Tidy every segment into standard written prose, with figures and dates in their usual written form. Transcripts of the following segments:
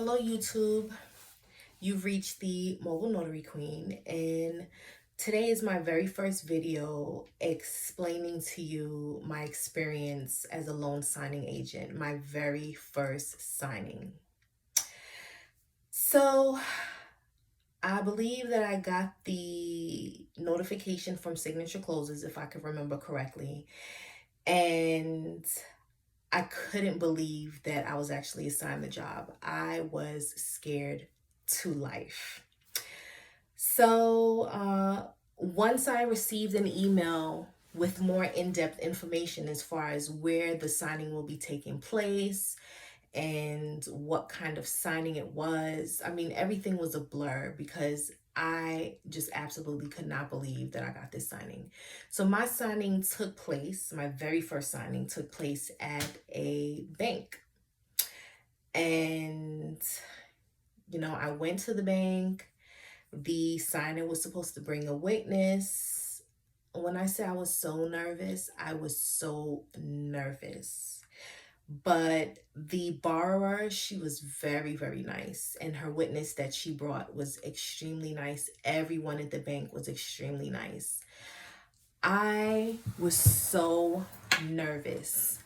Hello, YouTube. You've reached the Mobile Notary Queen, and today is my very first video explaining to you my experience as a loan signing agent, my very first signing. So, I believe that I got the notification from Signature Closes, if I could remember correctly, and I couldn't believe that I was actually assigned the job. I was scared to life. So once I received an email with more in-depth information as far as where the signing will be taking place and what kind of signing it was, I mean, everything was a blur because I just absolutely could not believe that I got this signing. So my signing took place, my very first signing took place at a bank. And, I went to the bank. The signer was supposed to bring a witness. When I say I was so nervous, I was so nervous. But the borrower, she was very, very nice. And her witness that she brought was extremely nice. Everyone at the bank was extremely nice. I was so nervous.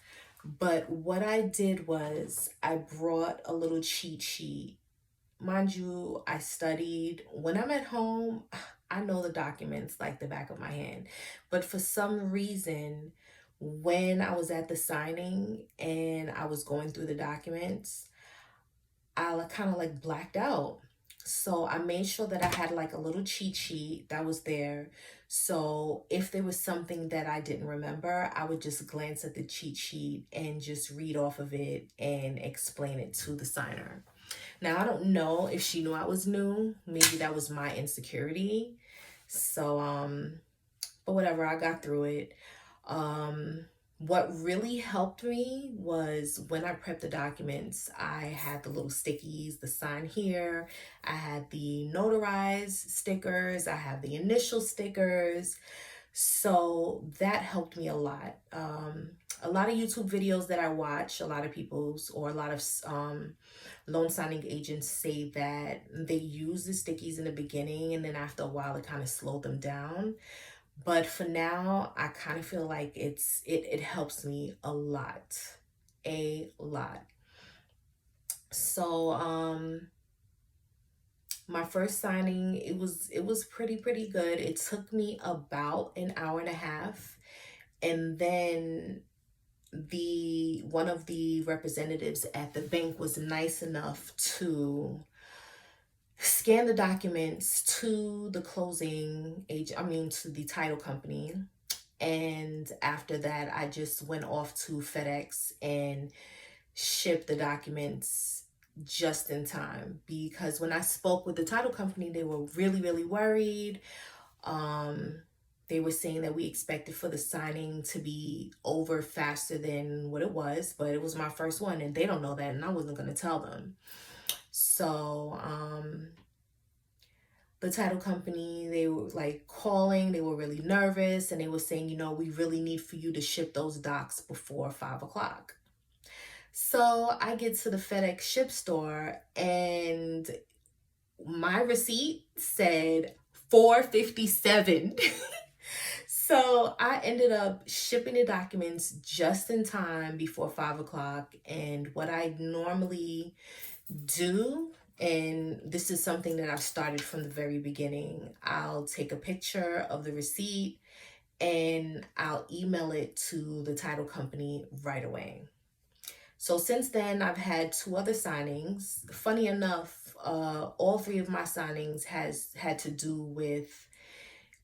But what I did was I brought a little cheat sheet. Mind you, I studied. When I'm at home, I know the documents like the back of my hand. But for some reason, when I was at the signing and I was going through the documents, I kind of like blacked out. So I made sure that I had like a little cheat sheet that was there. So if there was something that I didn't remember, I would just glance at the cheat sheet and just read off of it and explain it to the signer. Now, I don't know if she knew I was new. Maybe that was my insecurity. So, but whatever, I got through it. Um, what really helped me was when I prepped the documents, I had the little stickies, the sign here, I had the notarized stickers, I have the initial stickers. So that helped me a lot. A lot of YouTube videos that I watch, a lot of people's or a lot of loan signing agents say that they use the stickies in the beginning and then after a while it kind of slowed them down. But for now, I kind of feel like it helps me a lot. A lot. So my first signing, it was pretty good. It took me about an hour and a half. And then the one of the representatives at the bank was nice enough to scan the documents to the closing agent, I mean to the title company. And after that, I just went off to FedEx and shipped the documents just in time, because when I spoke with the title company, they were really, really worried. Um, they were saying that we expected for the signing to be over faster than what it was, but it was my first one and they don't know that, and I wasn't going to tell them. So, the title company, they were like calling, they were really nervous, and they were saying, we really need for you to ship those docs before 5 o'clock. So I get to the FedEx ship store and my receipt said 4:57. So I ended up shipping the documents just in time before 5 o'clock. And what I normally do, and this is something that I've started from the very beginning, I'll take a picture of the receipt and I'll email it to the title company right away. So since then, I've had two other signings. Funny enough, all three of my signings has had to do with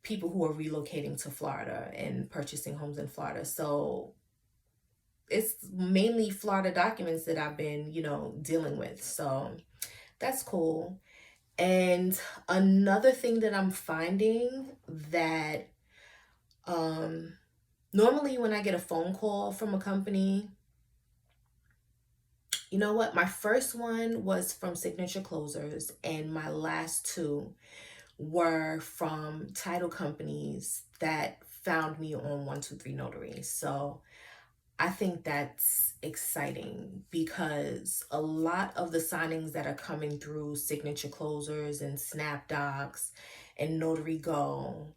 people who are relocating to Florida and purchasing homes in Florida. So it's mainly Florida documents that I've been, dealing with. So that's cool. And another thing that I'm finding that normally when I get a phone call from a company, you know what? My first one was from Signature Closers, and my last two were from title companies that found me on 123 Notary. So I think that's exciting because a lot of the signings that are coming through Signature Closers and SnapDocs and Notary Go,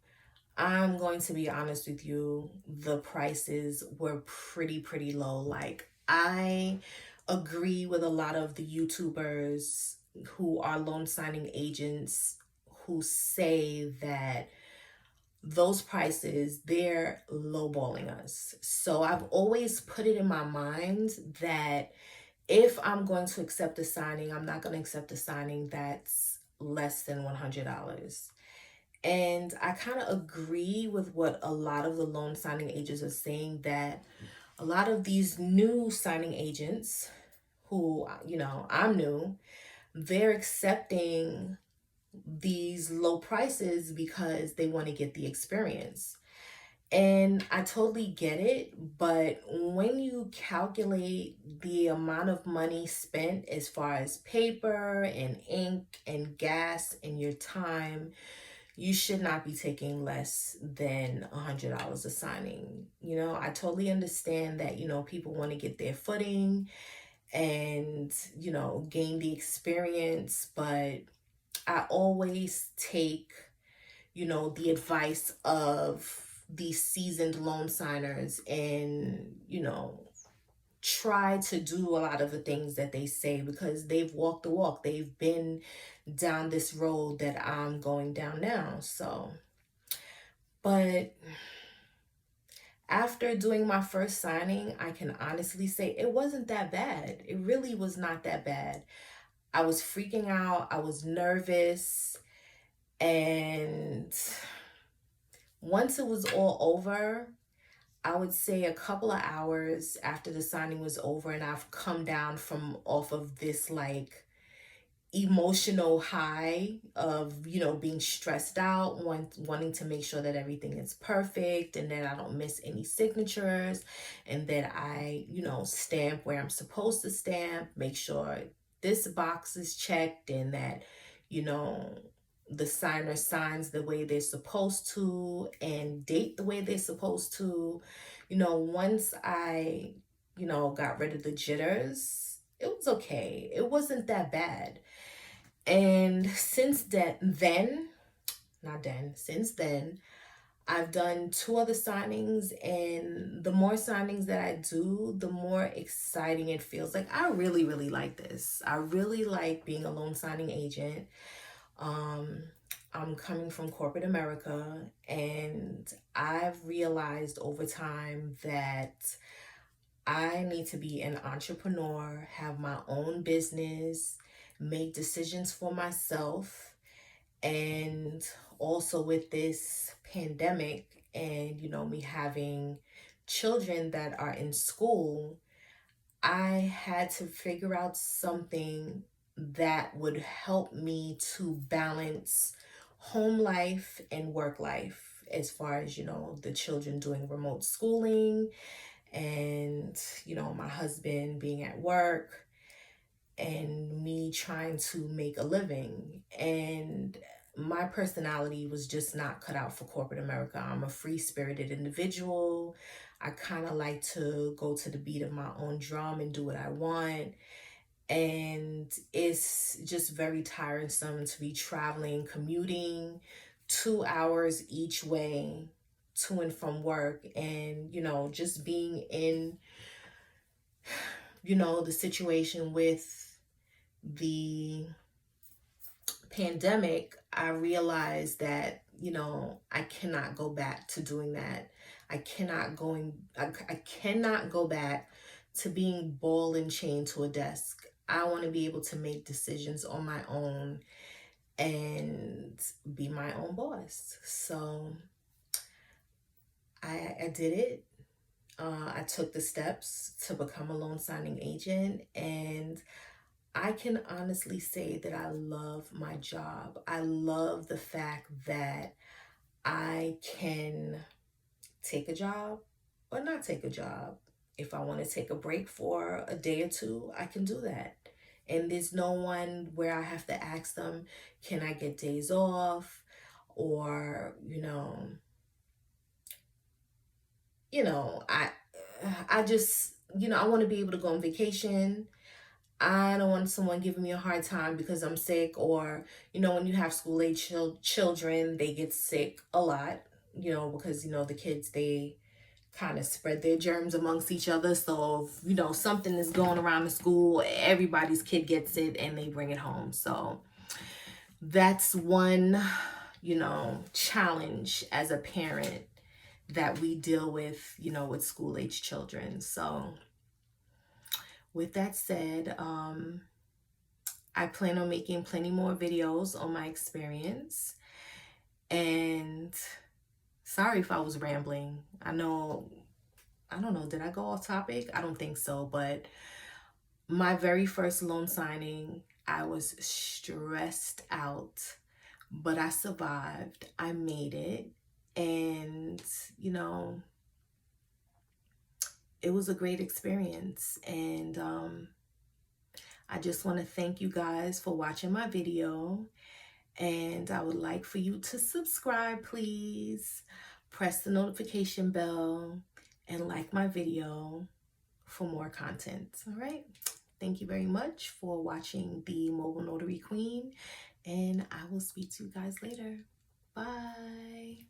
I'm going to be honest with you, the prices were pretty low. Like, I agree with a lot of the YouTubers who are loan signing agents who say that those prices, they're lowballing us. So I've always put it in my mind that if I'm going to accept a signing, I'm not going to accept a signing that's less than $100. And I kind of agree with what a lot of the loan signing agents are saying, that a lot of these new signing agents who, I'm new, they're accepting these low prices because they want to get the experience. And I totally get it, but when you calculate the amount of money spent as far as paper and ink and gas and your time, you should not be taking less than $100 a signing. I totally understand that, people want to get their footing and, gain the experience, but I always take, the advice of these seasoned loan signers and, try to do a lot of the things that they say because they've walked the walk. They've been down this road that I'm going down now. So, but after doing my first signing, I can honestly say it wasn't that bad. It really was not that bad. I was freaking out. I was nervous. And once it was all over, I would say a couple of hours after the signing was over and I've come down from off of this like emotional high of, being stressed out, wanting to make sure that everything is perfect and that I don't miss any signatures and that I, stamp where I'm supposed to stamp, make sure this box is checked and that, you know, the signer signs the way they're supposed to and date the way they're supposed to. Once I, got rid of the jitters, it was okay. It wasn't that bad. And since then, I've done two other signings, and the more signings that I do, the more exciting it feels. Like, I really, really like this. I really like being a loan signing agent. Um, I'm coming from corporate America, and I've realized over time that I need to be an entrepreneur, have my own business, make decisions for myself. And also with this pandemic and, me having children that are in school, I had to figure out something that would help me to balance home life and work life as far as, the children doing remote schooling and, my husband being at work and me trying to make a living. And my personality was just not cut out for corporate America. I'm a free spirited individual. I kind of like to go to the beat of my own drum and do what I want. And it's just very tiresome to be traveling, commuting 2 hours each way to and from work, and just being in the situation with the pandemic. I realized that I cannot go back to doing that. I cannot go back to being ball and chained to a desk. I want to be able to make decisions on my own and be my own boss. So I did it. I took the steps to become a loan signing agent, and I can honestly say that I love my job. I love the fact that I can take a job or not take a job. If I want to take a break for a day or two, I can do that. And there's no one where I have to ask them, can I get days off? Or, I I just, I want to be able to go on vacation. I don't want someone giving me a hard time because I'm sick, or, when you have school age children, they get sick a lot, because, the kids, they kind of spread their germs amongst each other. So, if, something is going around the school, everybody's kid gets it and they bring it home. So that's one, challenge as a parent that we deal with, with school age children. So with that said, I plan on making plenty more videos on my experience. And sorry if I was rambling. I don't know, did I go off topic? I don't think so, but my very first loan signing, I was stressed out, but I survived. I made it. And, it was a great experience. And I just want to thank you guys for watching my video. And I would like for you to subscribe, please. Press the notification bell and like my video for more content. All right. Thank you very much for watching the Mobile Notary Queen. And I will speak to you guys later. Bye.